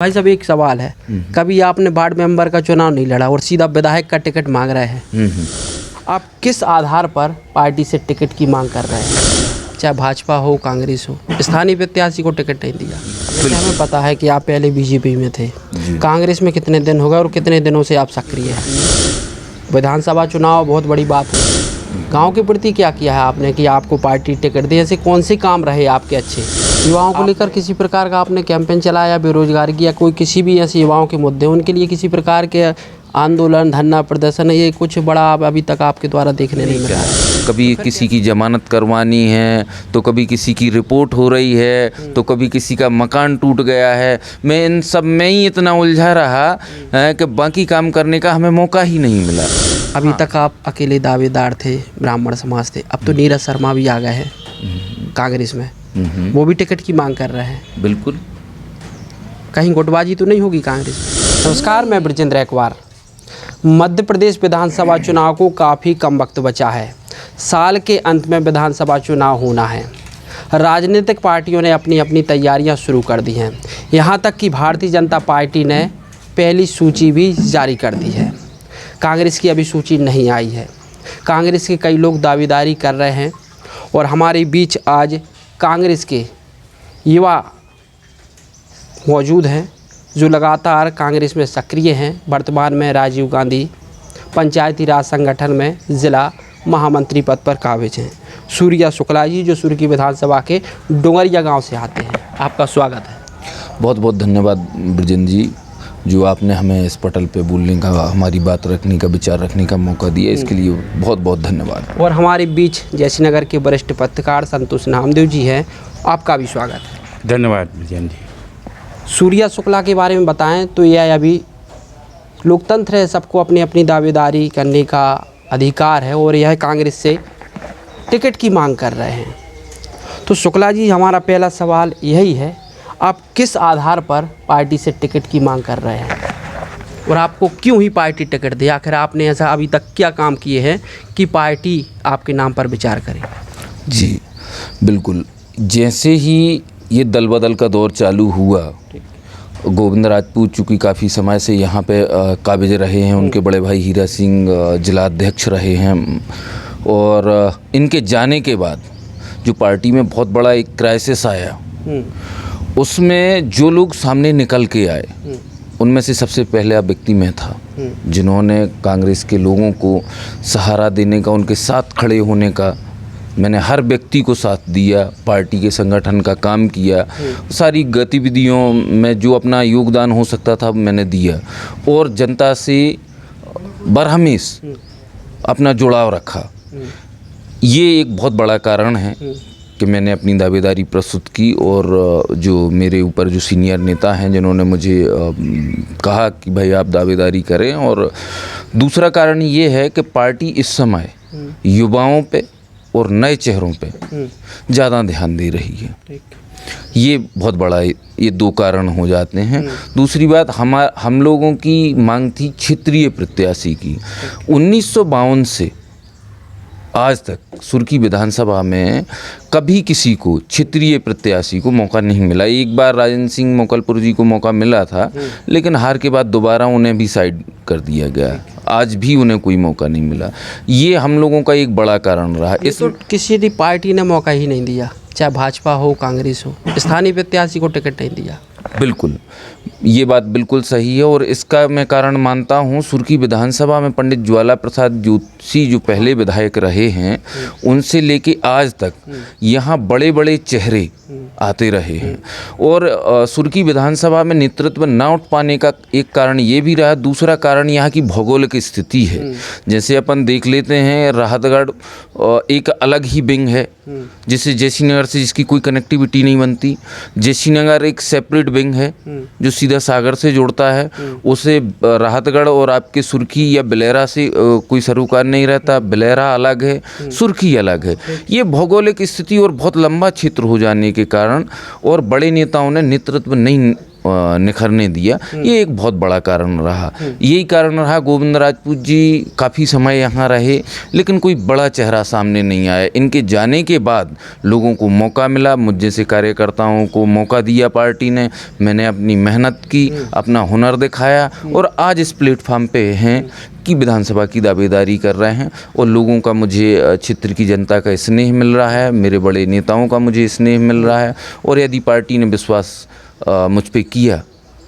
भाई साहब एक सवाल है, कभी आपने वार्ड मेंबर का चुनाव नहीं लड़ा और सीधा विधायक का टिकट मांग रहे हैं। आप किस आधार पर पार्टी से टिकट की मांग कर रहे हैं? चाहे भाजपा हो कांग्रेस हो, स्थानीय प्रत्याशी को टिकट नहीं दिया। तो हमें पता है कि आप पहले बीजेपी में थे, कांग्रेस में कितने दिन हो गए और कितने दिनों से आप सक्रिय हैं। विधानसभा चुनाव बहुत बड़ी बात है। गाँव के प्रति क्या किया है आपने कि आपको पार्टी टिकट दी? ऐसे कौन से काम रहे आपके अच्छे? युवाओं को लेकर किसी प्रकार का आपने कैंपेन चलाया, बेरोजगारी या कोई किसी भी ऐसे युवाओं के मुद्दे उनके लिए किसी प्रकार के आंदोलन, धरना प्रदर्शन, ये कुछ बड़ा अभी तक आपके द्वारा देखने नहीं मिला है? कभी किसी की जमानत करवानी है, तो कभी किसी की रिपोर्ट हो रही है, तो कभी किसी का मकान टूट गया है। मैं इन सब में ही इतना उलझा रहा है कि बाकी काम करने का हमें मौका ही नहीं मिला। अभी तक आप अकेले दावेदार थे, ब्राह्मण समाज थे। अब तो नीरज शर्मा भी आ गए हैं कांग्रेस में, वो भी टिकट की मांग कर रहे हैं। बिल्कुल, कहीं गुटबाजी तो नहीं होगी कांग्रेस में? नमस्कार, मैं ब्रजेंद्र एक्वार। मध्य प्रदेश विधानसभा चुनाव को काफ़ी कम वक्त बचा है। साल के अंत में विधानसभा चुनाव होना है। राजनीतिक पार्टियों ने अपनी अपनी तैयारियां शुरू कर दी हैं। यहां तक कि भारतीय जनता पार्टी ने पहली सूची भी जारी कर दी है। कांग्रेस की अभी सूची नहीं आई है। कांग्रेस के कई लोग दावेदारी कर रहे हैं और हमारे बीच आज कांग्रेस के युवा मौजूद हैं जो लगातार कांग्रेस में सक्रिय हैं। वर्तमान में राजीव गांधी पंचायती राज संगठन में ज़िला महामंत्री पद पर काबिज हैं। सूर्या शुक्ला जी जो सुर्की विधानसभा के डोंगरिया गांव से आते हैं, आपका स्वागत है। बहुत बहुत धन्यवाद ब्रजेंद्र जी, जो आपने हमें इस पटल पे बोलने का, हमारी बात रखने का, विचार रखने का मौका दिया, इसके लिए बहुत बहुत धन्यवाद। और हमारे बीच जयश्रीनगर के वरिष्ठ पत्रकार संतोष नामदेव जी हैं, आपका भी स्वागत है। धन्यवाद ब्रजेंद्र जी। सूर्या शुक्ला के बारे में बताएं तो यह अभी लोकतंत्र है, सबको अपनी अपनी दावेदारी करने का अधिकार है और यह कांग्रेस से टिकट की मांग कर रहे हैं। तो शुक्ला जी, हमारा पहला सवाल यही है, आप किस आधार पर पार्टी से टिकट की मांग कर रहे हैं और आपको क्यों ही पार्टी टिकट दे? आखिर आपने ऐसा अभी तक क्या काम किए हैं कि पार्टी आपके नाम पर विचार करे? जी बिल्कुल, जैसे ही ये दल बदल का दौर चालू हुआ, गोविंद राजपूत चूँकि काफ़ी समय से यहाँ पे काबिज रहे हैं, उनके बड़े भाई हीरा सिंह जिलाध्यक्ष रहे हैं, और इनके जाने के बाद जो पार्टी में बहुत बड़ा एक क्राइसिस आया, उसमें जो लोग सामने निकल के आए, उनमें से सबसे पहला व्यक्ति मैं था, जिन्होंने कांग्रेस के लोगों को सहारा देने का, उनके साथ खड़े होने का, मैंने हर व्यक्ति को साथ दिया, पार्टी के संगठन का काम किया, सारी गतिविधियों में जो अपना योगदान हो सकता था मैंने दिया, और जनता से बरहमेश अपना जुड़ाव रखा। ये एक बहुत बड़ा कारण है कि मैंने अपनी दावेदारी प्रस्तुत की, और जो मेरे ऊपर जो सीनियर नेता हैं जिन्होंने मुझे कहा कि भाई आप दावेदारी करें। और दूसरा कारण ये है कि पार्टी इस समय युवाओं पे और नए चेहरों पे ज़्यादा ध्यान दे रही है। ये बहुत बड़ा, ये दो कारण हो जाते हैं। दूसरी बात, हम लोगों की मांग थी क्षेत्रीय प्रत्याशी की। 1952 से आज तक सुर्की विधानसभा में कभी किसी को क्षेत्रीय प्रत्याशी को मौका नहीं मिला। एक बार राजेंद्र सिंह मोकलपुर जी को मौका मिला था, लेकिन हार के बाद दोबारा उन्हें भी साइड कर दिया गया। आज भी उन्हें कोई मौका नहीं मिला। ये हम लोगों का एक बड़ा कारण रहा। इस तो किसी भी पार्टी ने मौका ही नहीं दिया, चाहे भाजपा हो कांग्रेस हो, स्थानीय प्रत्याशी को टिकट नहीं दिया। बिल्कुल, ये बात बिल्कुल सही है, और इसका मैं कारण मानता हूँ सुर्की विधानसभा में पंडित ज्वाला प्रसाद जोशी जो पहले विधायक रहे हैं, उनसे लेके आज तक यहाँ बड़े बड़े चेहरे आते रहे हैं, और सुर्की विधानसभा में नेतृत्व ना उठ पाने का एक कारण ये भी रहा। दूसरा कारण यहाँ की भौगोलिक स्थिति है। जैसे अपन देख लेते हैं, राहतगढ़ एक अलग ही विंग है, जिसे जयश्रीनगर से जिसकी कोई कनेक्टिविटी नहीं बनती। जयश्रीनगर एक सेपरेट विंग है जो सीधा सागर से जोड़ता है, उसे राहतगढ़ और आपके सुर्खी या बिलेरा से कोई सरोकार नहीं रहता। बिलेरा अलग है, सुर्खी अलग है। ये भौगोलिक स्थिति और बहुत लंबा क्षेत्र हो जाने के कारण और बड़े नेताओं ने नेतृत्व नहीं निखरने दिया, ये एक बहुत बड़ा कारण रहा। यही कारण रहा गोविंद राजपूत जी काफ़ी समय यहाँ रहे, लेकिन कोई बड़ा चेहरा सामने नहीं आया। इनके जाने के बाद लोगों को मौका मिला, मुझ जैसे कार्यकर्ताओं को मौका दिया पार्टी ने, मैंने अपनी मेहनत की, अपना हुनर दिखाया और आज इस प्लेटफार्म पे हैं कि विधानसभा की दावेदारी कर रहे हैं। और लोगों का, मुझे क्षेत्र की जनता का स्नेह मिल रहा है, मेरे बड़े नेताओं का मुझे स्नेह मिल रहा है। और यदि पार्टी ने विश्वास मुझ पे किया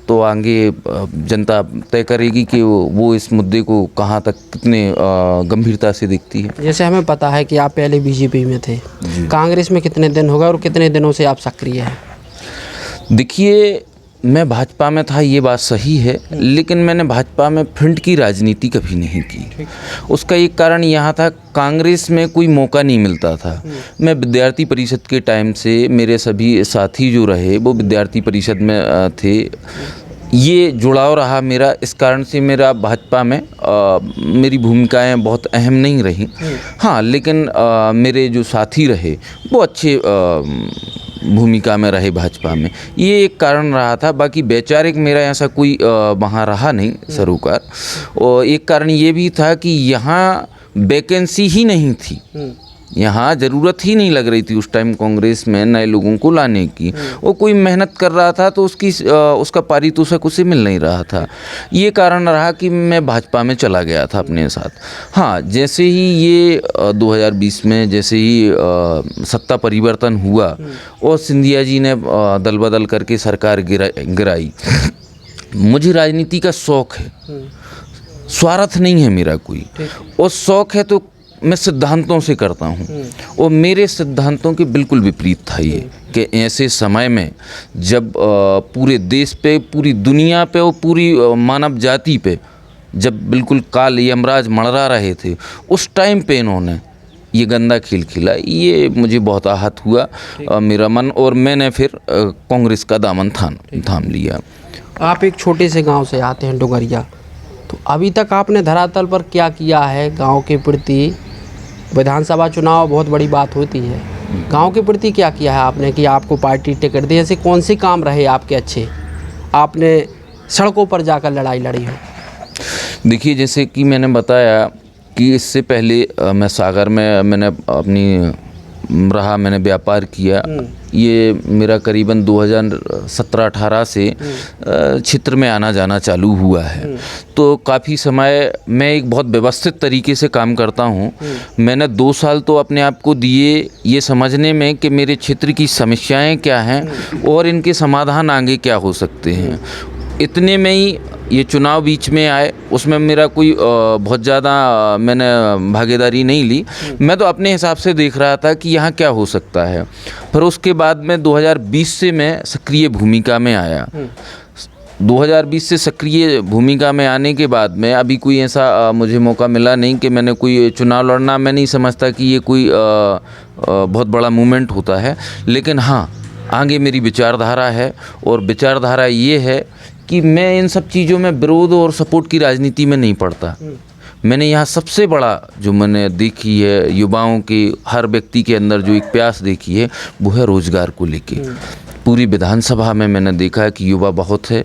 तो आगे जनता तय करेगी कि वो इस मुद्दे को कहाँ तक कितने गंभीरता से देखती है। जैसे हमें पता है कि आप पहले बीजेपी में थे, कांग्रेस में कितने दिन हो गए और कितने दिनों से आप सक्रिय हैं? देखिए, मैं भाजपा में था, ये बात सही है, लेकिन मैंने भाजपा में फ्रंट की राजनीति कभी नहीं की। उसका एक कारण यहाँ था, कांग्रेस में कोई मौका नहीं मिलता था। मैं विद्यार्थी परिषद के टाइम से, मेरे सभी साथी जो रहे वो विद्यार्थी परिषद में थे, ये जुड़ाव रहा मेरा। इस कारण से मेरा भाजपा में मेरी भूमिकाएं बहुत अहम नहीं रहीं। हाँ, लेकिन मेरे जो साथी रहे वो अच्छे भूमिका में रहे भाजपा में, ये एक कारण रहा था। बाकी वैचारिक मेरा ऐसा कोई वहाँ रहा नहीं सरोकार। और एक कारण ये भी था कि यहाँ वैकेंसी ही नहीं थी, यहाँ ज़रूरत ही नहीं लग रही थी उस टाइम कांग्रेस में नए लोगों को लाने की। वो कोई मेहनत कर रहा था तो उसका पारितोषिक उसे मिल नहीं रहा था। ये कारण रहा कि मैं भाजपा में चला गया था अपने साथ। हाँ, जैसे ही ये 2020 में जैसे ही सत्ता परिवर्तन हुआ और सिंधिया जी ने दल बदल करके सरकार गिराई, मुझे राजनीति का शौक़ है, स्वार्थ नहीं है मेरा कोई, और शौक़ है तो मैं सिद्धांतों से करता हूँ। और मेरे सिद्धांतों के बिल्कुल विपरीत था ये कि ऐसे समय में जब पूरे देश पे, पूरी दुनिया पे और पूरी मानव जाति पे जब बिल्कुल काल यमराज मंडरा रहे थे, उस टाइम पे इन्होंने ये गंदा खेल खेला। ये मुझे बहुत आहत हुआ मेरा मन, और मैंने फिर कांग्रेस का दामन थाम लिया। आप एक छोटे से गांव से आते हैं, डोगरिया, तो अभी तक आपने धरातल पर क्या किया है गांव के प्रति? विधानसभा चुनाव बहुत बड़ी बात होती है, गांव के प्रति क्या किया है आपने कि आपको पार्टी टिकट दी? ऐसे कौन से काम रहे आपके अच्छे, आपने सड़कों पर जाकर लड़ाई लड़ी हो? देखिए, जैसे कि मैंने बताया कि इससे पहले मैं सागर में मैंने व्यापार किया। ये मेरा करीबन 2017-18 से क्षेत्र में आना जाना चालू हुआ है। तो काफ़ी समय मैं एक बहुत व्यवस्थित तरीके से काम करता हूँ। मैंने 2 साल तो अपने आप को दिए ये समझने में कि मेरे क्षेत्र की समस्याएं क्या हैं और इनके समाधान आगे क्या हो सकते हैं। इतने में ही ये चुनाव बीच में आए, उसमें मेरा कोई बहुत ज़्यादा मैंने भागीदारी नहीं ली। मैं तो अपने हिसाब से देख रहा था कि यहाँ क्या हो सकता है। फिर उसके बाद में 2020 से मैं सक्रिय भूमिका में आया। 2020 से सक्रिय भूमिका में आने के बाद में अभी कोई ऐसा मुझे मौका मिला नहीं कि मैंने कोई चुनाव लड़ना। मैं नहीं समझता कि ये कोई बहुत बड़ा मूवमेंट होता है, लेकिन हाँ, आगे मेरी विचारधारा है, और विचारधारा ये है कि मैं इन सब चीज़ों में विरोध और सपोर्ट की राजनीति में नहीं पड़ता। मैंने यहाँ सबसे बड़ा जो मैंने देखी है युवाओं के, हर व्यक्ति के अंदर जो एक प्यास देखी है, वो है रोज़गार को लेके। पूरी विधानसभा में मैंने देखा है कि युवा बहुत है,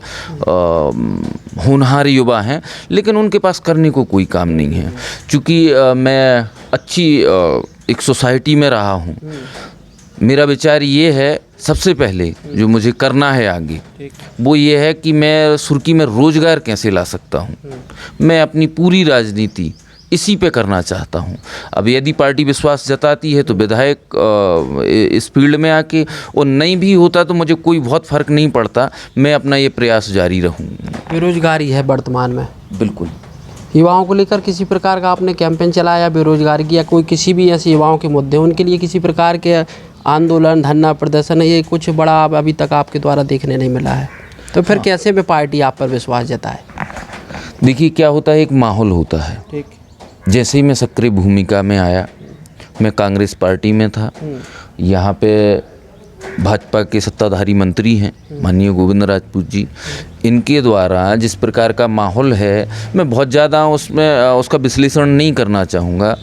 होनहार युवा हैं, लेकिन उनके पास करने को कोई काम नहीं है। चूँकि मैं अच्छी एक सोसाइटी में रहा हूँ, मेरा विचार ये है सबसे पहले जो मुझे करना है आगे, वो ये है कि मैं सुर्खी में रोज़गार कैसे ला सकता हूँ। मैं अपनी पूरी राजनीति इसी पे करना चाहता हूँ। अब यदि पार्टी विश्वास जताती है तो विधायक इस फील्ड में आके, और नहीं भी होता तो मुझे कोई बहुत फ़र्क नहीं पड़ता, मैं अपना ये प्रयास जारी रहूँ। बेरोजगारी है वर्तमान में, बिल्कुल। युवाओं को लेकर किसी प्रकार का आपने कैंपेन चलाया बेरोजगारी की, या कोई किसी भी ऐसे युवाओं के मुद्दे उनके लिए किसी प्रकार के आंदोलन, धरना प्रदर्शन, ये कुछ बड़ा अभी तक आपके द्वारा देखने नहीं मिला है? तो फिर कैसे भी पार्टी आप पर विश्वास जताए? देखिए, क्या होता है, एक माहौल होता है। ठीक। जैसे ही मैं सक्रिय भूमिका में आया, मैं कांग्रेस पार्टी में था। यहाँ पे भाजपा के सत्ताधारी मंत्री हैं माननीय गोविंद राजपूत जी, इनके द्वारा जिस प्रकार का माहौल है, मैं बहुत ज़्यादा उसमें उसका विश्लेषण नहीं करना चाहूँगा।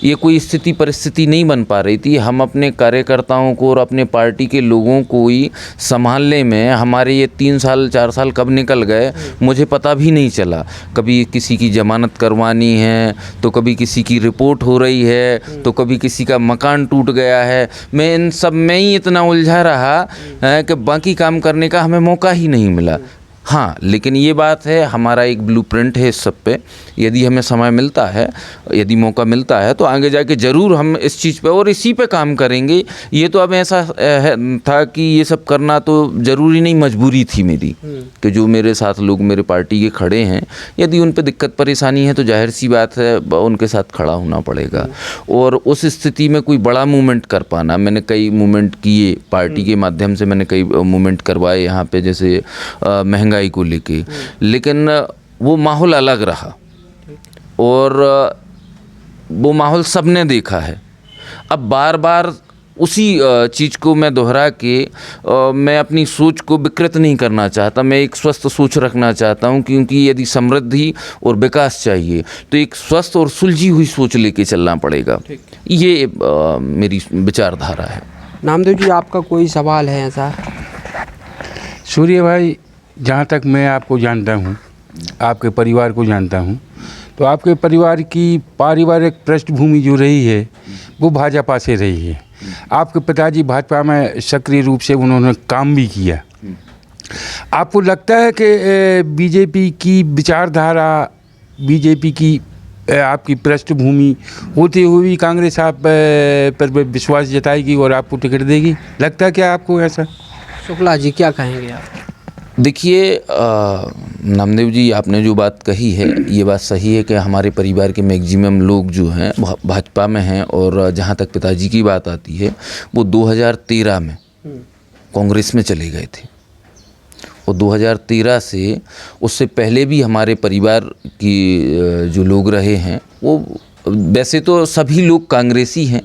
ये कोई स्थिति परिस्थिति नहीं बन पा रही थी। हम अपने कार्यकर्ताओं को और अपने पार्टी के लोगों को ही संभालने में हमारे ये 3 साल 4 साल कब निकल गए मुझे पता भी नहीं चला। कभी किसी की ज़मानत करवानी है, तो कभी किसी की रिपोर्ट हो रही है, तो कभी किसी का मकान टूट गया है। मैं इन सब में ही इतना उलझा रहा है कि बाकी काम करने का हमें मौका ही नहीं मिला। हाँ, लेकिन ये बात है, हमारा एक ब्लूप्रिंट है इस सब पे। यदि हमें समय मिलता है, यदि मौका मिलता है, तो आगे जाके ज़रूर हम इस चीज़ पे और इसी पे काम करेंगे। ये तो अब ऐसा था कि ये सब करना तो ज़रूरी नहीं, मजबूरी थी मेरी कि जो मेरे साथ लोग मेरे पार्टी के खड़े हैं, यदि उन पे दिक्कत परेशानी है तो जाहिर सी बात है उनके साथ खड़ा होना पड़ेगा। और उस स्थिति में कोई बड़ा मूवमेंट कर पाना, मैंने कई मूवमेंट किए पार्टी के माध्यम से, मैंने कई मूवमेंट करवाए यहाँ पे, जैसे महंगाई को लेके, लेकिन वो माहौल अलग रहा और वो माहौल सबने देखा है। अब बार बार उसी चीज़ को मैं दोहरा के मैं अपनी सोच को विकृत नहीं करना चाहता। मैं एक स्वस्थ सोच रखना चाहता हूँ, क्योंकि यदि समृद्धि और विकास चाहिए तो एक स्वस्थ और सुलझी हुई सोच लेके चलना पड़ेगा। ये मेरी विचारधारा है। नामदेव जी, आपका कोई सवाल है ऐसा? सूर्य भाई, जहाँ तक मैं आपको जानता हूँ, आपके परिवार को जानता हूँ, तो आपके परिवार की पारिवारिक पृष्ठभूमि जो रही है वो भाजपा से रही है। आपके पिताजी भाजपा में सक्रिय रूप से उन्होंने काम भी किया। आपको लगता है कि बीजेपी की विचारधारा, बीजेपी की आपकी पृष्ठभूमि होते हुए भी कांग्रेस आप पर विश्वास जताएगी और आपको टिकट देगी? लगता है क्या आपको ऐसा? शुक्ला जी, क्या कहेंगे आप? देखिए नामदेव जी, आपने जो बात कही है ये बात सही है कि हमारे परिवार के मैक्सिमम लोग जो हैं भाजपा में हैं। और जहाँ तक पिताजी की बात आती है, वो 2013 में कांग्रेस में चले गए थे। और 2013 से उससे पहले भी हमारे परिवार की जो लोग रहे हैं, वो वैसे तो सभी लोग कांग्रेसी हैं।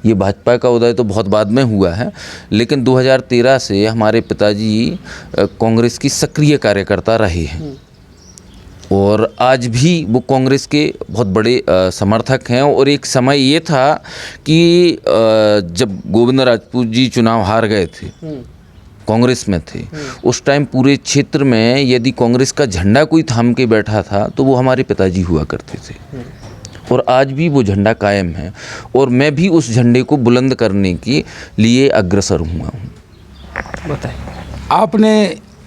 ये भाजपा का उदय तो बहुत बाद में हुआ है, लेकिन 2013 से हमारे पिताजी कांग्रेस की सक्रिय कार्यकर्ता रहे हैं और आज भी वो कांग्रेस के बहुत बड़े समर्थक हैं। और एक समय ये था कि जब गोविंद राजपूत जी चुनाव हार गए थे, कांग्रेस में थे, उस टाइम पूरे क्षेत्र में यदि कांग्रेस का झंडा कोई थाम के बैठा था तो वो हमारे पिताजी हुआ करते थे। और आज भी वो झंडा कायम है और मैं भी उस झंडे को बुलंद करने के लिए अग्रसर हुआ हूँ। बताइए, आपने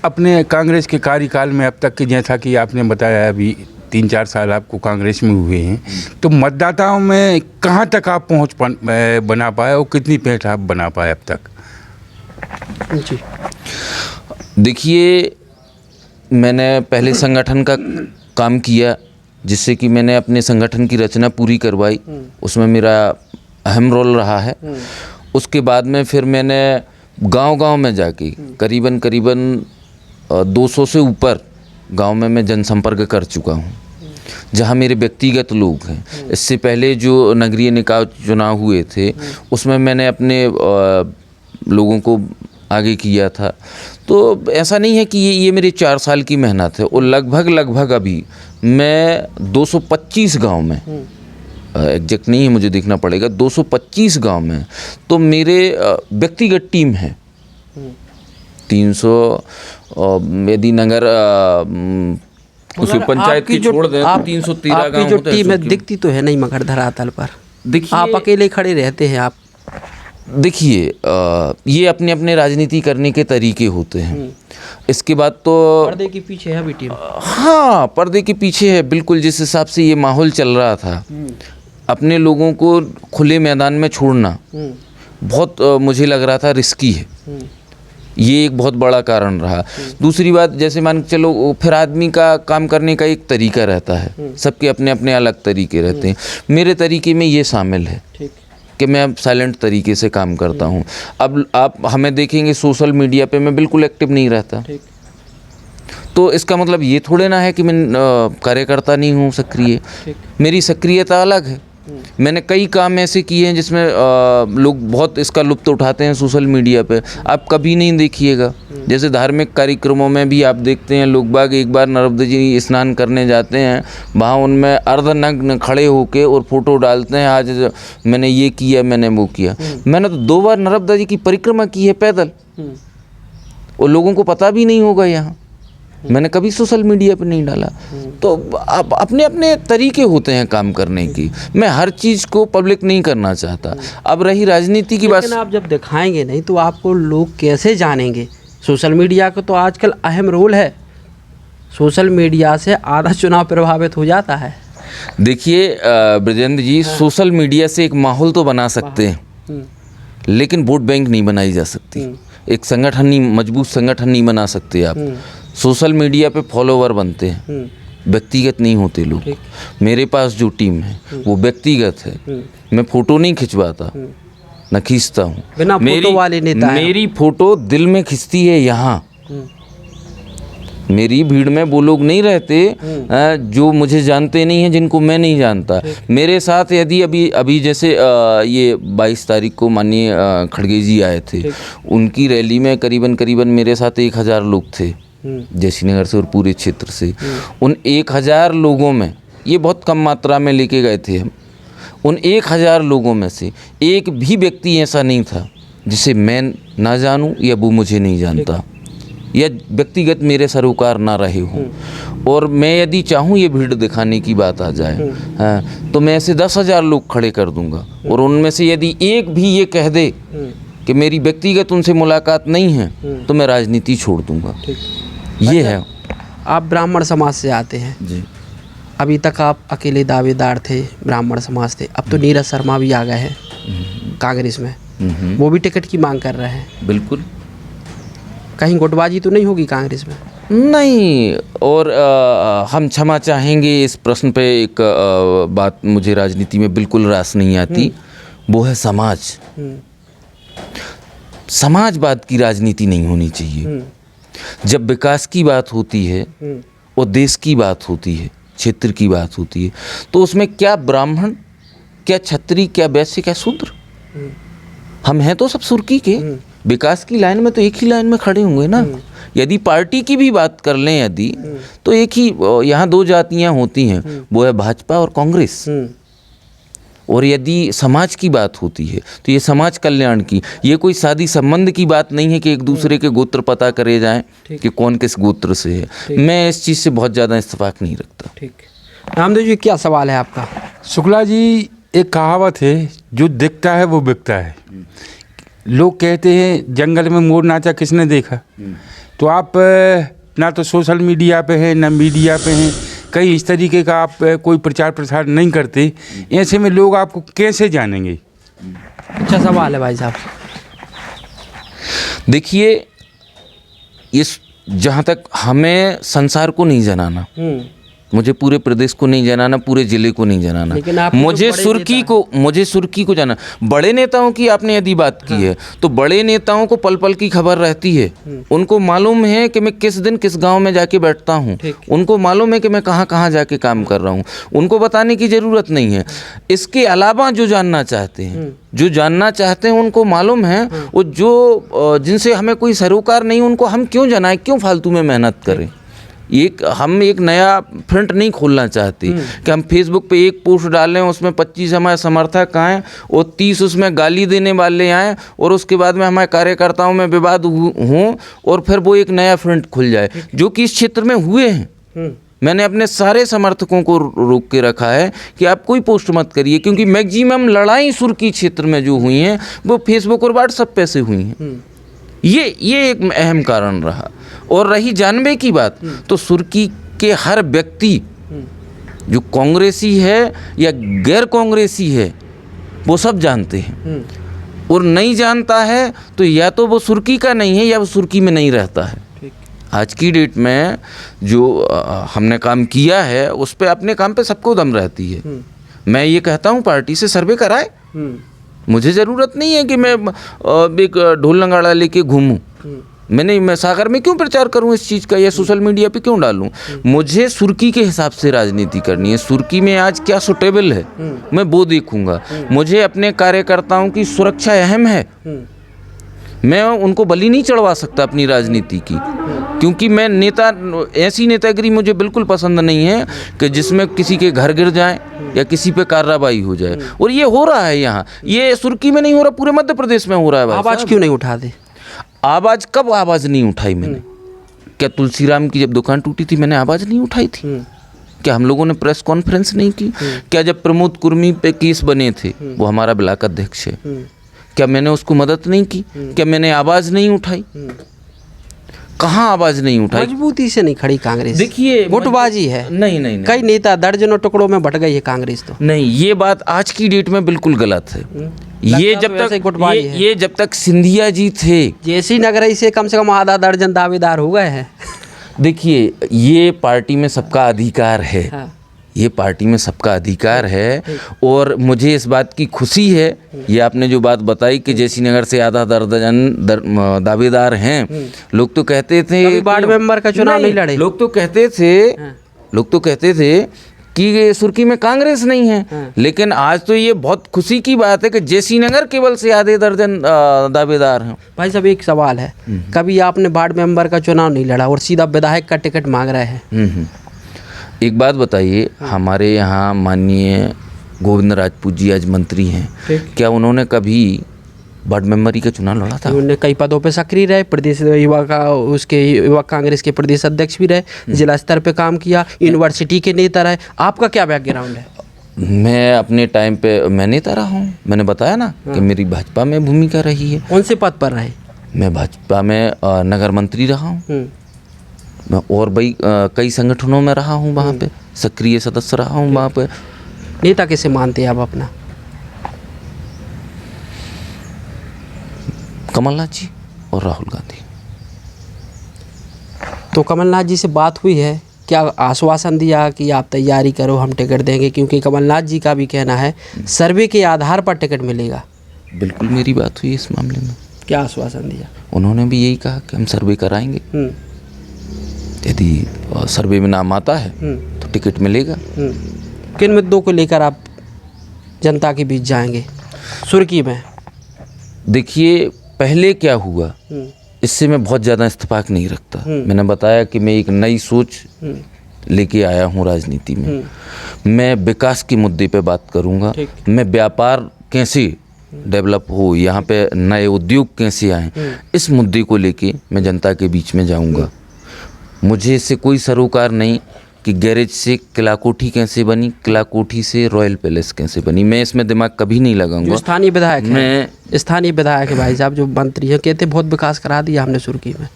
अपने कांग्रेस के कार्यकाल में अब तक के, जैसा कि आपने बताया अभी 3-4 साल आपको कांग्रेस में हुए हैं, तो मतदाताओं में कहाँ तक आप पहुँच बना पाए और कितनी पहुँच आप बना पाए अब तक? जी देखिए, मैंने पहले संगठन का काम किया, जिससे कि मैंने अपने संगठन की रचना पूरी करवाई, उसमें मेरा अहम रोल रहा है। उसके बाद में फिर मैंने गांव-गांव में जाके करीबन 200 से ऊपर गांव में मैं जनसंपर्क कर चुका हूं, जहां मेरे व्यक्तिगत लोग हैं। इससे पहले जो नगरीय निकाय चुनाव हुए थे, उसमें मैंने अपने लोगों को आगे किया था। तो ऐसा नहीं है कि ये मेरे 4 साल की मेहनत है। और लगभग अभी मैं 225 गांव में, एग्जैक्ट नहीं है, मुझे देखना पड़ेगा, 225 गांव में तो मेरे व्यक्तिगत टीम है। 300 यदि नगर उसमें पंचायत की छोड़ दें तो 313 गांव आपकी जो टीम है दिखती तो है नहीं मगर धरातल पर। देखिए, आप अकेले खड़े रहते हैं। आप देखिए, ये अपने अपने राजनीति करने के तरीके होते हैं। इसके बाद तो पर्दे के पीछे है अभी टीम। हाँ, पर्दे के पीछे है बिल्कुल। जिस हिसाब से ये माहौल चल रहा था, अपने लोगों को खुले मैदान में छोड़ना बहुत मुझे लग रहा था रिस्की है। ये एक बहुत बड़ा कारण रहा। दूसरी बात, जैसे मान के चलो, फिर आदमी का काम करने का एक तरीका रहता है, सबके अपने अपने अलग तरीके रहते हैं। मेरे तरीके में ये शामिल है कि मैं अब साइलेंट तरीके से काम करता हूँ। अब आप हमें देखेंगे सोशल मीडिया पे मैं बिल्कुल एक्टिव नहीं रहता। तो इसका मतलब ये थोड़े ना है कि मैं कार्यकर्ता नहीं हूँ सक्रिय। मेरी सक्रियता अलग है। मैंने कई काम ऐसे किए हैं जिसमें लोग बहुत इसका लुत्फ़ उठाते हैं सोशल मीडिया पे, आप कभी नहीं देखिएगा। जैसे धार्मिक कार्यक्रमों में भी आप देखते हैं लोग बाग एक बार नर्मदा जी स्नान करने जाते हैं, वहाँ उनमें अर्धनग्न खड़े होके और फोटो डालते हैं, आज मैंने ये किया, मैंने वो किया। मैंने तो 2 बार नर्मदा जी की परिक्रमा की है पैदल, और लोगों को पता भी नहीं होगा यहाँ, मैंने कभी सोशल मीडिया पे नहीं डाला। तो अब अपने अपने तरीके होते हैं काम करने की, मैं हर चीज़ को पब्लिक नहीं करना चाहता। अब रही राजनीति की बात, लेकिन आप जब दिखाएंगे नहीं तो आपको लोग कैसे जानेंगे? सोशल मीडिया का तो आजकल अहम रोल है, सोशल मीडिया से आधा चुनाव प्रभावित हो जाता है। देखिए ब्रजेंद्र जी, सोशल मीडिया से एक माहौल तो बना सकते हैं, लेकिन वोट बैंक नहीं बनाई जा सकती, एक संगठन नहीं, मजबूत संगठन नहीं बना सकते आप। सोशल मीडिया पे फॉलोवर बनते हैं, व्यक्तिगत नहीं होते लोग। मेरे पास जो टीम है वो व्यक्तिगत है, मैं फ़ोटो नहीं खिंचवाता, न खींचता हूँ। बिना फोटो वाले नेता हैं। मेरी फ़ोटो दिल में खिंचती है यहाँ। मेरी भीड़ में वो लोग नहीं रहते जो मुझे जानते नहीं हैं, जिनको मैं नहीं जानता। मेरे साथ यदि अभी जैसे ये 22 तारीख को माननीय खड़गे जी आए थे, उनकी रैली में करीबन मेरे साथ 1000 लोग थे, जयश्री नगर से और पूरे क्षेत्र से। उन 1000 लोगों में, ये बहुत कम मात्रा में लेके गए थे हम, उन 1000 लोगों में से एक भी व्यक्ति ऐसा नहीं था जिसे मैं ना जानूं या वो मुझे नहीं जानता, या व्यक्तिगत मेरे सरोकार ना रहे हों। और मैं यदि चाहूँ ये भीड़ दिखाने की बात आ जाए, हाँ, तो मैं ऐसे 10,000 लोग खड़े कर दूंगा, और उनमें से यदि एक भी ये कह दे कि मेरी व्यक्तिगत उनसे मुलाकात नहीं है, तो मैं राजनीति छोड़ दूंगा। ये है। आप ब्राह्मण समाज से आते हैं जी। अभी तक आप अकेले दावेदार थे, ब्राह्मण समाज थे, अब तो नीरज शर्मा भी आ गए हैं कांग्रेस में, वो भी टिकट की मांग कर रहे हैं। बिल्कुल। कहीं गुटबाजी तो नहीं होगी कांग्रेस में? नहीं, और हम क्षमा चाहेंगे इस प्रश्न पे, एक बात मुझे राजनीति में बिल्कुल रास नहीं आती, वो है समाज। समाजवाद की राजनीति नहीं होनी चाहिए। जब विकास की बात होती है और देश की बात होती है, क्षेत्र की बात होती है, तो उसमें क्या ब्राह्मण, क्या क्षत्रिय, क्या वैश्य, क्या शूद्र, हम हैं तो सब सुर्की के। विकास की लाइन में तो एक ही लाइन में खड़े होंगे ना। यदि पार्टी की भी बात कर लें यदि, तो एक ही, यहाँ 2 जातियाँ होती हैं, वो है भाजपा और कांग्रेस। और यदि समाज की बात होती है तो ये समाज कल्याण की, ये कोई शादी संबंध की बात नहीं है कि एक दूसरे के गोत्र पता करे जाएं कि कौन किस गोत्र से है। मैं इस चीज़ से बहुत ज़्यादा इत्तेफाक नहीं रखता। ठीक। रामदेव जी, क्या सवाल है आपका? शुक्ला जी, एक कहावत है, जो दिखता है वो बिकता है। लोग कहते हैं जंगल में मोर नाचा किसने देखा, तो आप ना तो सोशल मीडिया पे हैं ना मीडिया पे हैं, कहीं इस तरीके का आप कोई प्रचार प्रसार नहीं करते, ऐसे में लोग आपको कैसे जानेंगे? अच्छा सवाल है भाई साहब। देखिए, इस जहाँ तक हमें संसार को नहीं जनाना, मुझे पूरे प्रदेश को नहीं जनाना, पूरे जिले को नहीं जनाना, लेकिन आप मुझे सुर्खी को जाना। बड़े नेताओं की आपने यदि बात की है, तो बड़े नेताओं को पल पल की खबर रहती है। उनको मालूम है कि मैं किस दिन किस गांव में जाके बैठता हूं, उनको मालूम है कि मैं कहां कहां जाके काम कर रहा हूं, उनको बताने की ज़रूरत नहीं है। इसके अलावा जो जानना चाहते हैं उनको मालूम है, वो जो जिनसे हमें कोई सरोकार नहीं, उनको हम क्यों जनाएं, क्यों फालतू में मेहनत करें। हम एक नया फ्रंट नहीं खोलना चाहते कि हम फेसबुक पे एक पोस्ट डालें, उसमें 25 हमारे समर्थक आएँ और 30 उसमें गाली देने वाले आएँ, और उसके बाद में हमारे कार्यकर्ताओं में विवाद हों, और फिर वो एक नया फ्रंट खुल जाए, जो कि इस क्षेत्र में हुए हैं। मैंने अपने सारे समर्थकों को रोक के रखा है कि आप कोई पोस्ट मत करिए, क्योंकि मैक्सिमम लड़ाई सुर्खी क्षेत्र में जो हुई हैं वो फेसबुक और व्हाट्सएप पे से हुई हैं। ये एक अहम कारण रहा। और रही जानवे की बात, तो सुर्खी के हर व्यक्ति जो कांग्रेसी है या गैर कांग्रेसी है, वो सब जानते हैं। और नहीं जानता है तो या तो वो सुर्खी का नहीं है या वो सुर्खी में नहीं रहता है। आज की डेट में जो हमने काम किया है उस पे, अपने काम पे सबको दम रहती है। मैं ये कहता हूँ पार्टी से सर्वे कराए, मुझे ज़रूरत नहीं है कि मैं एक ढोल नगाड़ा लेके घूमूं। मैं सागर में क्यों प्रचार करूं इस चीज़ का या सोशल मीडिया पे क्यों डालूं? मुझे सुर्खी के हिसाब से राजनीति करनी है। सुर्खी में आज क्या सूटेबल है मैं वो देखूंगा। मुझे अपने कार्यकर्ताओं की सुरक्षा अहम है। मैं उनको बलि नहीं चढ़वा सकता अपनी राजनीति की, क्योंकि मैं ऐसी नेतागिरी मुझे बिल्कुल पसंद नहीं है कि जिसमें किसी के घर गिर जाए या किसी पे कार्रवाई हो जाए। और ये हो रहा है यहाँ, ये सुर्खी में नहीं हो रहा, पूरे मध्य प्रदेश में हो रहा है। भाई आवाज क्यों नहीं उठा दे? आवाज कब आवाज नहीं उठाई मैंने? क्या तुलसीराम की जब दुकान टूटी थी मैंने आवाज नहीं उठाई थी? क्या हम लोगों ने प्रेस कॉन्फ्रेंस नहीं की? क्या जब प्रमोद कुर्मी पे केस बने थे, वो हमारा ब्लॉक अध्यक्ष है, क्या मैंने उसको मदद नहीं की? क्या मैंने आवाज नहीं उठाई? कहाँ आवाज नहीं उठाई? मजबूती से नहीं खड़ी कांग्रेस। देखिए गुटबाजी है। नहीं, कई नेता दर्जनों टुकड़ों में बट गई है कांग्रेस तो। नहीं, ये बात आज की डेट में बिल्कुल गलत है। ये जब तक सिंधिया जी थे, जैसी नगरई से कम आधा दर्जन दावेदार हो गए हैं। देखिए ये पार्टी में सबका अधिकार है। हाँ। ये पार्टी में सबका अधिकार है और मुझे इस बात की खुशी है। ये आपने जो बात बताई कि जैसी नगर से आधा दर्जन दावेदार हैं। लोग तो कहते थे वार्ड मेंबर का चुनाव नहीं लड़े। लोग तो कहते थे कि सुर्खी में कांग्रेस नहीं है। लेकिन आज तो ये बहुत खुशी की बात है कि जैसी नगर केवल से आधे दर्जन दावेदार हैं। भाई साहब एक सवाल है, कभी आपने वार्ड मेंबर का चुनाव नहीं लड़ा और सीधा विधायक का टिकट मांग रहे हैं। एक बात बताइए, हमारे यहाँ माननीय गोविंद राजपूत जी आज मंत्री हैं, क्या उन्होंने कभी वार्ड मेंबरी का चुनाव लड़ा था? उन्होंने कई पदों पे सक्रिय रहे, प्रदेश युवा कांग्रेस के प्रदेश अध्यक्ष भी रहे, जिला स्तर पे काम किया, यूनिवर्सिटी के नेता रहे। आपका क्या बैकग्राउंड है? मैं अपने टाइम पे मैं नेता रहा हूँ। मैंने बताया ना कि मेरी भाजपा में भूमिका रही है। कौन से पद पर रहे? मैं भाजपा में नगर मंत्री रहा हूँ मैं, और भाई कई संगठनों में रहा हूँ, वहाँ पे सक्रिय सदस्य रहा हूँ। वहाँ पे नेता कैसे मानते हैं आप अपना? कमलनाथ जी और राहुल गांधी। तो कमलनाथ जी से बात हुई है, क्या आश्वासन दिया कि आप तैयारी करो हम टिकट देंगे? क्योंकि कमलनाथ जी का भी कहना है सर्वे के आधार पर टिकट मिलेगा। बिल्कुल मेरी बात हुई इस मामले में। क्या आश्वासन दिया? उन्होंने भी यही कहा कि हम सर्वे कराएंगे, यदि सर्वे में नाम आता है तो टिकट मिलेगा। किन मुद्दों को लेकर आप जनता के बीच जाएंगे सुर्खी में? देखिए पहले क्या हुआ, इससे मैं बहुत ज़्यादा इत्तेफाक नहीं रखता। मैंने बताया कि मैं एक नई सोच लेके आया हूँ राजनीति में। मैं विकास के मुद्दे पे बात करूँगा। मैं व्यापार कैसे डेवलप हो, यहाँ पे नए उद्योग कैसे आएँ, इस मुद्दे को लेके मैं जनता के बीच में जाऊँगा। मुझे इससे कोई सरोकार नहीं कि गैरेज से किला कोठी कैसे बनी, किला कोठी से रॉयल पैलेस कैसे बनी। मैं इसमें दिमाग कभी नहीं लगाऊंगा। स्थानीय विधायक है, स्थानीय विधायक है भाई साहब, जो मंत्री हैं, कहते बहुत विकास करा दिया हमने सुर्खी में,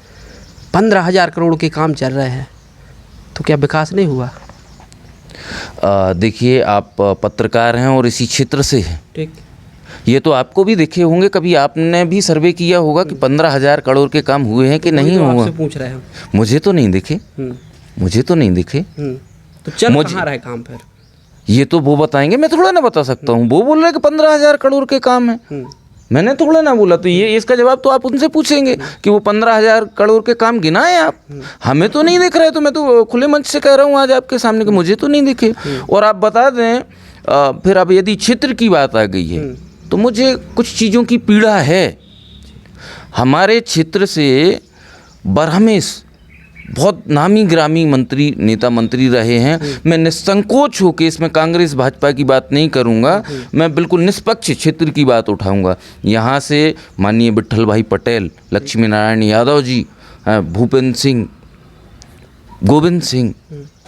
15,000 करोड़ के काम चल रहे हैं, तो क्या विकास नहीं हुआ? देखिए आप पत्रकार हैं और इसी क्षेत्र से हैं, ठीक, ये तो आपको भी देखे होंगे, कभी आपने भी सर्वे किया होगा कि 15,000 करोड़ के काम हुए हैं कि नहीं हुआ। पूछ रहे हैं, मुझे तो नहीं दिखे, मुझे तो नहीं दिखे। तो चल कहाँ रहे काम फिर? ये तो वो बताएंगे, मैं थोड़ा ना बता सकता हूँ। वो बोल रहे हैं कि 15,000 करोड़ के काम है, मैंने थोड़ा ना बोला। तो ये इसका जवाब तो आप उनसे पूछेंगे कि वो 15,000 करोड़ के काम गिनाए आप। हमें तो नहीं दिख रहे, तो मैं तो खुले मंच से कह रहा हूँ आज आपके सामने कि मुझे तो नहीं दिखे। और आप बता दें फिर अब यदि क्षेत्र की बात आ गई है तो मुझे कुछ चीज़ों की पीड़ा है। हमारे क्षेत्र से बरहमेश बहुत नामी ग्रामी नेता मंत्री रहे हैं। मैं निसंकोच होकर इसमें कांग्रेस भाजपा की बात नहीं करूंगा, मैं बिल्कुल निष्पक्ष क्षेत्र की बात उठाऊंगा। यहाँ से माननीय विट्ठल भाई पटेल, लक्ष्मी नारायण यादव जी, भूपेंद्र सिंह, गोविंद सिंह,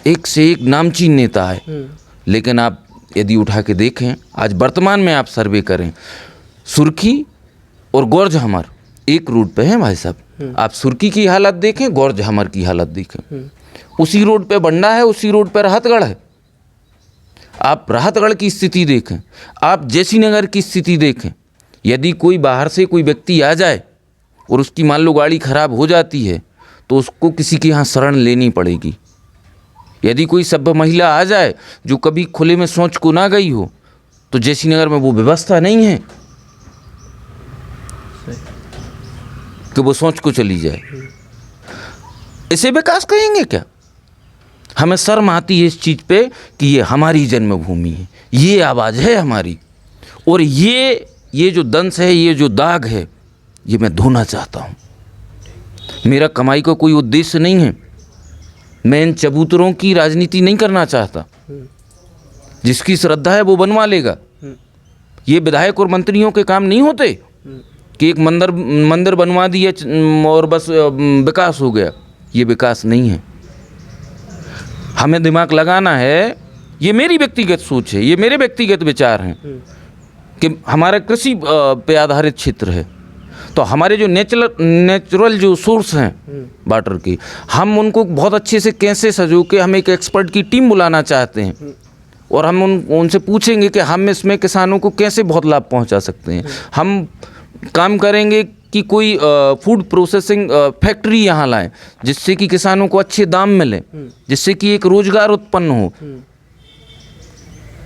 एक से एक नामचीन नेता है। लेकिन आप यदि उठा के देखें, आज वर्तमान में आप सर्वे करें, सुर्खी और गौरझमर एक रोड पे हैं भाई साहब। आप सुर्खी की हालत देखें, गौरझमर की हालत देखें। उसी रोड पे बंडा है, उसी रोड पे राहतगढ़ है। आप राहतगढ़ की स्थिति देखें, आप जैसी नगर की स्थिति देखें। यदि कोई बाहर से कोई व्यक्ति आ जाए और उसकी मान लो गाड़ी खराब हो जाती है तो उसको किसी के यहाँ शरण लेनी पड़ेगी। यदि कोई सभ्य महिला आ जाए जो कभी खुले में शौच को ना गई हो तो जैसी नगर में वो व्यवस्था नहीं है। कि वो सोच को चली जाए। इसे विकास कहेंगे क्या? हमें शर्म आती है इस चीज़ पे कि ये हमारी जन्मभूमि है, ये आवाज़ है हमारी, और ये जो दंश है, ये जो दाग है, ये मैं धोना चाहता हूँ। मेरा कमाई का कोई उद्देश्य नहीं है, मैं इन चबूतरों की राजनीति नहीं करना चाहता। जिसकी श्रद्धा है वो बनवा लेगा। ये विधायक और मंत्रियों के काम नहीं होते कि एक मंदिर बनवा दिया और बस विकास हो गया। ये विकास नहीं है। हमें दिमाग लगाना है। ये मेरी व्यक्तिगत सोच है, ये मेरे व्यक्तिगत विचार हैं कि हमारा कृषि पे आधारित क्षेत्र है, तो हमारे जो नेचुरल जो सोर्स हैं वाटर के, हम उनको बहुत अच्छे से कैसे सजो के हम एक एक्सपर्ट की टीम बुलाना चाहते हैं, और हम उनसे पूछेंगे कि हम इसमें किसानों को कैसे बहुत लाभ पहुंचा सकते हैं। हम काम करेंगे कि कोई फूड प्रोसेसिंग फैक्ट्री यहाँ लाएं, जिससे कि किसानों को अच्छे दाम मिले, जिससे कि एक रोजगार उत्पन्न हो,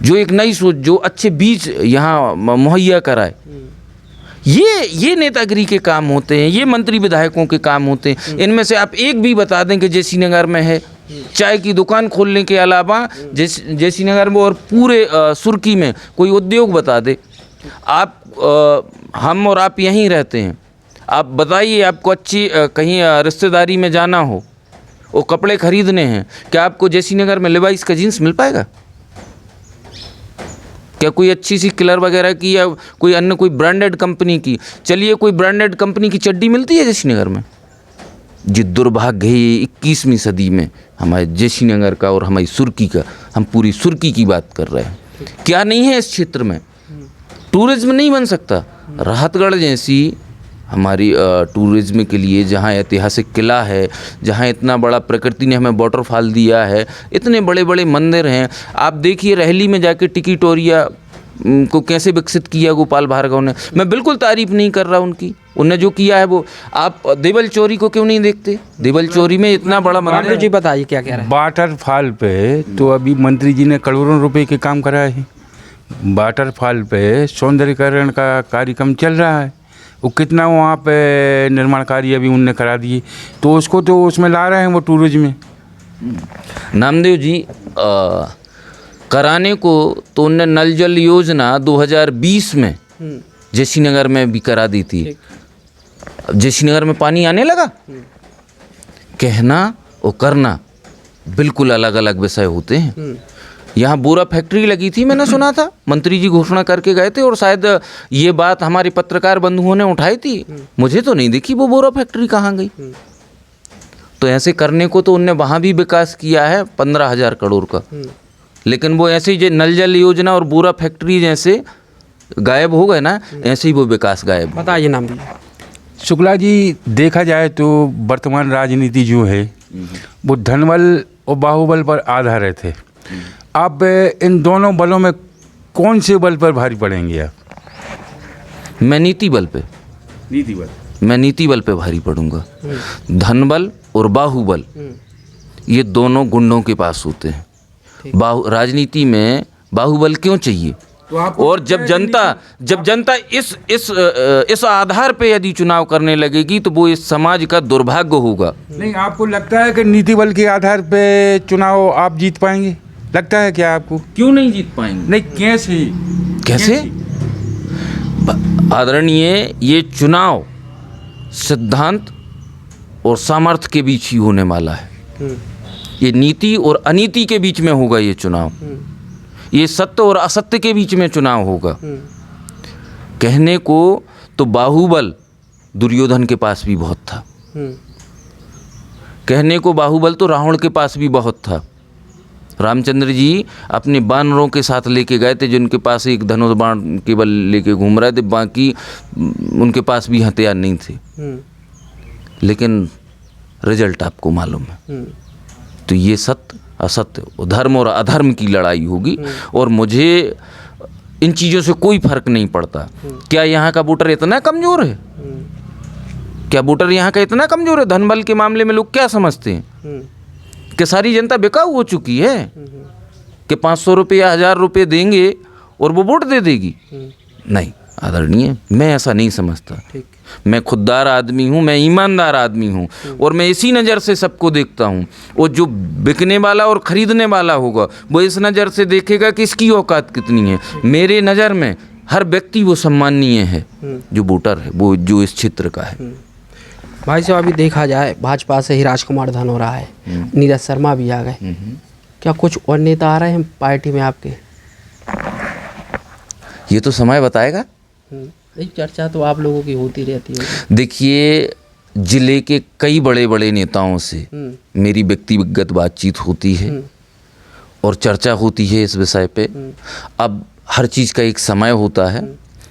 जो एक नई सोच, जो अच्छे बीज यहाँ मुहैया कराए। ये नेतागिरी के काम होते हैं, ये मंत्री विधायकों के काम होते हैं। इनमें से आप एक भी बता दें कि जेसी नगर में है, चाय की दुकान खोलने के अलावा जेसी नगर में और पूरे सुर्की में कोई उद्योग बता दे। आप हम और आप यहीं रहते हैं, आप बताइए, आपको अच्छी कहीं रिश्तेदारी में जाना हो और कपड़े खरीदने हैं, क्या आपको जेसी नगर में लिवाइस का जीन्स मिल पाएगा? क्या कोई अच्छी सी किलर वगैरह की या कोई अन्य कोई ब्रांडेड कंपनी की, चलिए कोई ब्रांडेड कंपनी की चड्डी मिलती है जेसी नगर में? जी दुर्भाग्य है 21वीं सदी में हमारे जेसी नगर का और हमारी सुर्की का, हम पूरी सुर्की की बात कर रहे हैं। क्या नहीं है इस क्षेत्र में? टूरिज्म नहीं बन सकता। राहतगढ़ जैसी हमारी टूरिज्म के लिए, जहाँ ऐतिहासिक किला है, जहाँ इतना बड़ा प्रकृति ने हमें वाटरफॉल दिया है, इतने बड़े बड़े मंदिर हैं। आप देखिए रहली में जाके टिकिटोरिया को कैसे विकसित किया गोपाल भार्गव ने। मैं बिल्कुल तारीफ नहीं कर रहा उनकी, उनने जो किया है वो। आप देवल चोरी को क्यों नहीं देखते? देवल चोरी में इतना बड़ा मंदिर। जी बताइए क्या कह रहे हैं? वाटरफॉल पे तो अभी मंत्री जी ने करोड़ों रुपए के काम कराए हैं। वाटरफॉल पे सौंदर्यीकरण का कार्यक्रम चल रहा है, वो कितना वहाँ पे निर्माण कार्य अभी उनने करा दिए, तो उसको तो उसमें ला रहे हैं वो टूरिज्म में। नामदेव जी कराने को तो उनने नल जल योजना 2020 में जेसी नगर में भी करा दी थी। जेसी नगर में पानी आने लगा। कहना और करना बिल्कुल अलग अलग विषय होते हैं। यहाँ बोरा फैक्ट्री लगी थी, मैंने सुना था, मंत्री जी घोषणा करके गए थे, और शायद ये बात हमारे पत्रकार बंधुओं ने उठाई थी। मुझे तो नहीं दिखी वो बोरा फैक्ट्री कहाँ गई। तो ऐसे करने को तो उनने वहाँ भी विकास किया है 15,000 करोड़ का, लेकिन वो ऐसे ही नल जल योजना और बोरा फैक्ट्री जैसे गायब हो गए ना, ऐसे ही वो विकास गायब। बताइए नाम भी। शुक्ला जी, देखा जाए तो वर्तमान राजनीति जो है वो धनबल और बाहुबल पर आधारित है। आप इन दोनों बलों में कौन से बल पर भारी पड़ेंगे आप? मैं नीति बल पे भारी पड़ूंगा। धनबल और बाहुबल ये दोनों गुंडों के पास होते हैं। राजनीति में बाहुबल क्यों चाहिए? और जब जनता इस आधार पे यदि चुनाव करने लगेगी तो वो इस समाज का दुर्भाग्य होगा। नहीं, आपको लगता है कि नीति बल के आधार पे चुनाव आप जीत पाएंगे? लगता है क्या आपको? क्यों नहीं जीत पाएंगे? नहीं, कैसे? आदरणीय, ये चुनाव सिद्धांत और सामर्थ्य के बीच ही होने वाला है। ये नीति और अनीति के बीच में होगा ये चुनाव। ये सत्य और असत्य के बीच में चुनाव होगा। कहने को तो बाहुबल दुर्योधन के पास भी बहुत था, कहने को बाहुबल तो रावण के पास भी बहुत था। रामचंद्र जी अपने बानरों के साथ लेके गए थे, जिनके पास एक धनुष बाण केवल लेके घूम रहे थे, बाकी उनके पास भी हथियार नहीं थे। लेकिन रिजल्ट आपको मालूम है। तो ये सत्य असत्य, धर्म और अधर्म की लड़ाई होगी, और मुझे इन चीज़ों से कोई फर्क नहीं पड़ता। क्या यहाँ का वोटर इतना कमज़ोर है? क्या वोटर यहाँ का इतना कमज़ोर है? धनबल के मामले में लोग क्या समझते हैं कि सारी जनता बेकाबू हो चुकी है, कि 500 रुपये या 1000 रुपये देंगे और वो वोट दे देगी? नहीं आदरणीय, मैं ऐसा नहीं समझता। मैं खुददार आदमी हूँ, मैं ईमानदार आदमी हूँ और मैं इसी नज़र से सबको देखता हूँ। और जो बिकने वाला और ख़रीदने वाला होगा वो इस नज़र से देखेगा कि इसकी औकात कितनी है। मेरे नज़र में हर व्यक्ति वो सम्माननीय है जो वोटर है, वो जो इस क्षेत्र का है। भाई साहब, अभी देखा जाए भाजपा से ही राजकुमार धनोरा है, नीरज शर्मा भी आ गए, क्या कुछ और नेता आ रहे हैं पार्टी में आपके? ये तो समय बताएगा। एक चर्चा तो आप लोगों की होती रहती है। देखिए, जिले के कई बड़े बड़े नेताओं से मेरी व्यक्तिगत बातचीत होती है और चर्चा होती है इस विषय पे। अब हर चीज़ का एक समय होता है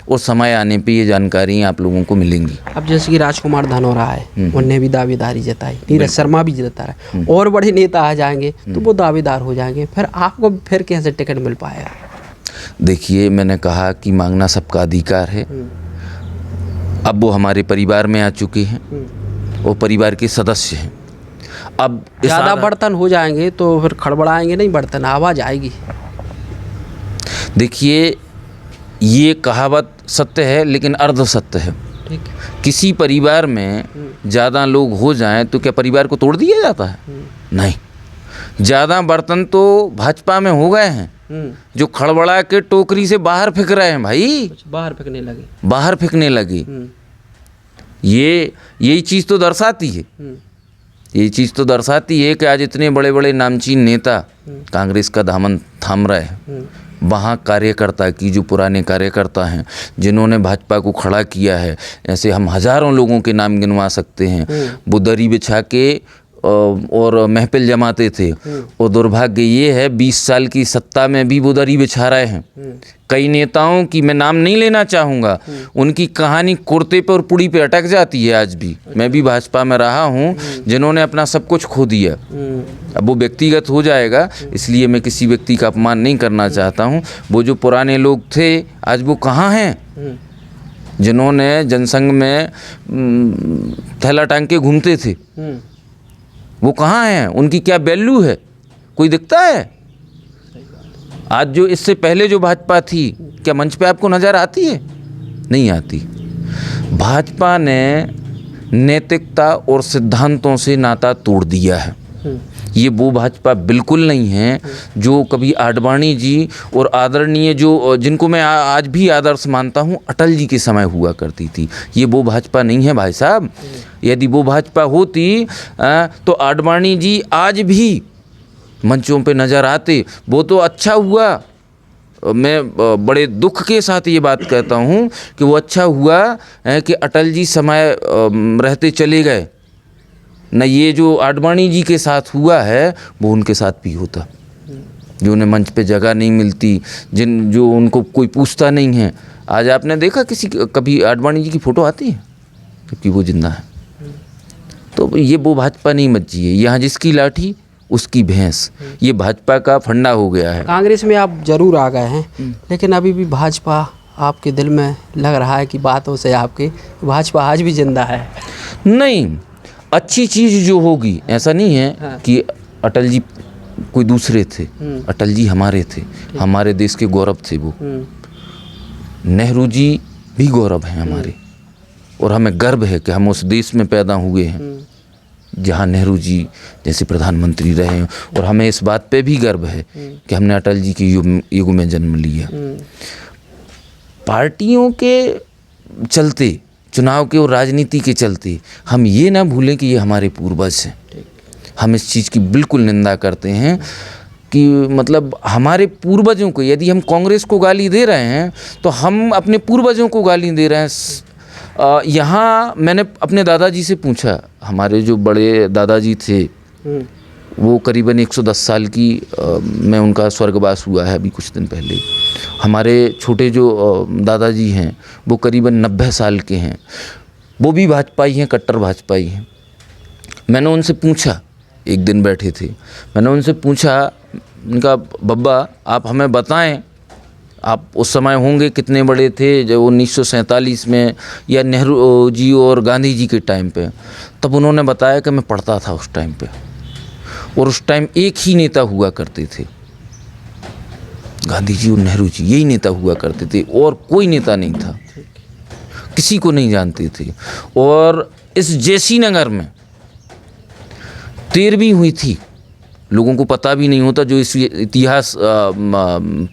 और समय आने पे ये जानकारी आप लोगों को मिलेंगी। अब जैसे कि राजकुमार धनोरा है, उनने भी दावेदारी जताई, नीरज शर्मा भी जता रहा है, और बड़े नेता आ जाएंगे तो वो दावेदार हो जाएंगे, फिर आपको फिर कैसे टिकट मिल पाएगा? देखिए, मैंने कहा कि मांगना सबका अधिकार है। अब वो हमारे परिवार में आ चुके हैं, वो परिवार के सदस्य हैं। अब ज़्यादा बर्तन हो जाएंगे तो फिर खड़बड़ाएंगे नहीं बर्तन, आवाज़ आएगी। देखिए, ये कहावत सत्य है लेकिन अर्ध सत्य है। ठीक। किसी परिवार में ज़्यादा लोग हो जाएं तो क्या परिवार को तोड़ दिया जाता है? नहीं। ज़्यादा बर्तन तो भाजपा में हो गए हैं जो खड़बड़ा के टोकरी से बाहर फेंक रहे हैं भाई, बाहर फेंकने लगे, बाहर फेंकने लगे। यही चीज़ तो दर्शाती है, यही चीज़ तो दर्शाती है कि आज इतने बड़े बड़े नामचीन नेता कांग्रेस का दामन थाम रहे हैं। वहाँ कार्यकर्ता की, जो पुराने कार्यकर्ता हैं जिन्होंने भाजपा को खड़ा किया है, ऐसे हम हज़ारों लोगों के नाम गिनवा सकते हैं। वो दरी बिछा के और महफिल जमाते थे, और दुर्भाग्य ये है 20 साल की सत्ता में भी वो दरी बिछा रहे हैं। कई नेताओं की मैं नाम नहीं लेना चाहूँगा, उनकी कहानी कुर्ते पे और पुड़ी पे अटक जाती है आज भी। मैं भी भाजपा में रहा हूँ जिन्होंने अपना सब कुछ खो दिया। अब वो व्यक्तिगत हो जाएगा, इसलिए मैं किसी व्यक्ति का अपमान नहीं करना चाहता हूँ। वो जो पुराने लोग थे आज वो कहाँ हैं, जिन्होंने जनसंघ में थैला टांग के घूमते थे, वो कहाँ हैं? उनकी क्या वैल्यू है? कोई दिखता है? आज जो इससे पहले जो भाजपा थी, क्या मंच पे आपको नज़र आती है? नहीं आती। भाजपा ने नैतिकता और सिद्धांतों से नाता तोड़ दिया है। ये वो भाजपा बिल्कुल नहीं है जो कभी आडवाणी जी और आदरणीय जिनको मैं आज भी आदर्श मानता हूँ, अटल जी के समय हुआ करती थी। ये वो भाजपा नहीं है भाई साहब। यदि वो भाजपा होती तो आडवाणी जी आज भी मंचों पे नज़र आते। वो तो अच्छा हुआ, मैं बड़े दुख के साथ ये बात कहता हूँ कि वो अच्छा हुआ कि अटल जी समय रहते चले गए। न ये जो आडवाणी जी के साथ हुआ है वो उनके साथ भी होता, जो उन्हें मंच पे जगह नहीं मिलती, जो उनको कोई पूछता नहीं है। आज आपने देखा कभी आडवाणी जी की फ़ोटो आती है क्योंकि वो जिंदा है? तो ये वो भाजपा नहीं बची है। यहाँ जिसकी लाठी उसकी भैंस, ये भाजपा का फंडा हो गया है। कांग्रेस में आप जरूर आ गए हैं, लेकिन अभी भी भाजपा आपके दिल में लग रहा है कि बातों से आपके भाजपा आज भी जिंदा है। नहीं, अच्छी चीज़ जो होगी, ऐसा नहीं है कि अटल जी कोई दूसरे थे। अटल जी हमारे थे, हमारे देश के गौरव थे वो। नेहरू जी भी गौरव हैं हमारे, और हमें गर्व है कि हम उस देश में पैदा हुए हैं जहाँ नेहरू जी जैसे प्रधानमंत्री रहे हैं, और हमें इस बात पे भी गर्व है कि हमने अटल जी के युग में जन्म लिया। पार्टियों के चलते, चुनाव के और राजनीति के चलते हम ये ना भूलें कि ये हमारे पूर्वज हैं। हम इस चीज़ की बिल्कुल निंदा करते हैं कि मतलब हमारे पूर्वजों को, यदि हम कांग्रेस को गाली दे रहे हैं तो हम अपने पूर्वजों को गाली दे रहे हैं। यहाँ मैंने अपने दादाजी से पूछा, हमारे जो बड़े दादाजी थे वो करीबन 110 साल की में उनका स्वर्गवास हुआ है अभी कुछ दिन पहले। हमारे छोटे जो दादाजी हैं वो करीबन 90 साल के हैं, वो भी भाजपाई हैं, कट्टर भाजपाई हैं। मैंने उनसे पूछा, एक दिन बैठे थे, मैंने उनसे पूछा, उनका बब्बा आप हमें बताएं, आप उस समय होंगे कितने बड़े थे जब 1947 में या नेहरू जी और गांधी जी के टाइम पे? तब उन्होंने बताया कि मैं पढ़ता था उस टाइम पे, और उस टाइम एक ही नेता हुआ करते थे, गांधी जी और नेहरू जी, यही नेता हुआ करते थे और कोई नेता नहीं था। किसी को नहीं जानते थे। और इस जेसी नगर में 13वीं हुई थी, लोगों को पता भी नहीं होता। जो इस इतिहास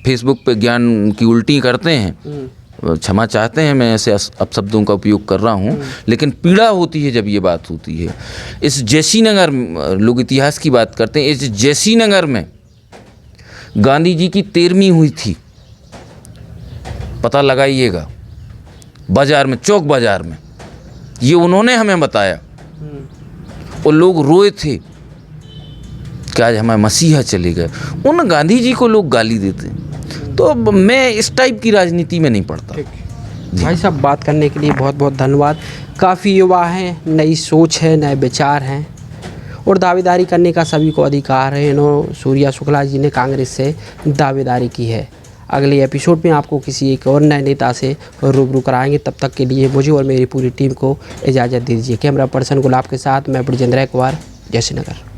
फेसबुक पे ज्ञान की उल्टी करते हैं, क्षमा चाहते हैं, मैं ऐसे अपशब्दों का उपयोग कर रहा हूँ, लेकिन पीड़ा होती है जब ये बात होती है। इस जेसी नगर, लोग इतिहास की बात करते हैं, इस जेसी नगर में गांधी जी की 13वीं हुई थी। पता लगाइएगा, बाज़ार में, चौक बाज़ार में, ये उन्होंने हमें बताया। और लोग रोए थे कि आज हमारे मसीहा चले गए। उन गांधी जी को लोग गाली देते हैं। तो मैं इस टाइप की राजनीति में नहीं पड़ता। भाई साहब, बात करने के लिए बहुत बहुत धन्यवाद। काफ़ी युवा हैं, नई सोच है, नए विचार हैं और दावेदारी करने का सभी को अधिकार है। सूर्या शुक्ला जी ने कांग्रेस से दावेदारी की है। अगले एपिसोड में आपको किसी एक और नए नेता से रूबरू कराएंगे। तब तक के लिए मुझे और मेरी पूरी टीम को इजाज़त दीजिए। कैमरा पर्सन गुलाब के साथ मैं ब्रिजेंद्र कुमार, जय श्रीनगर।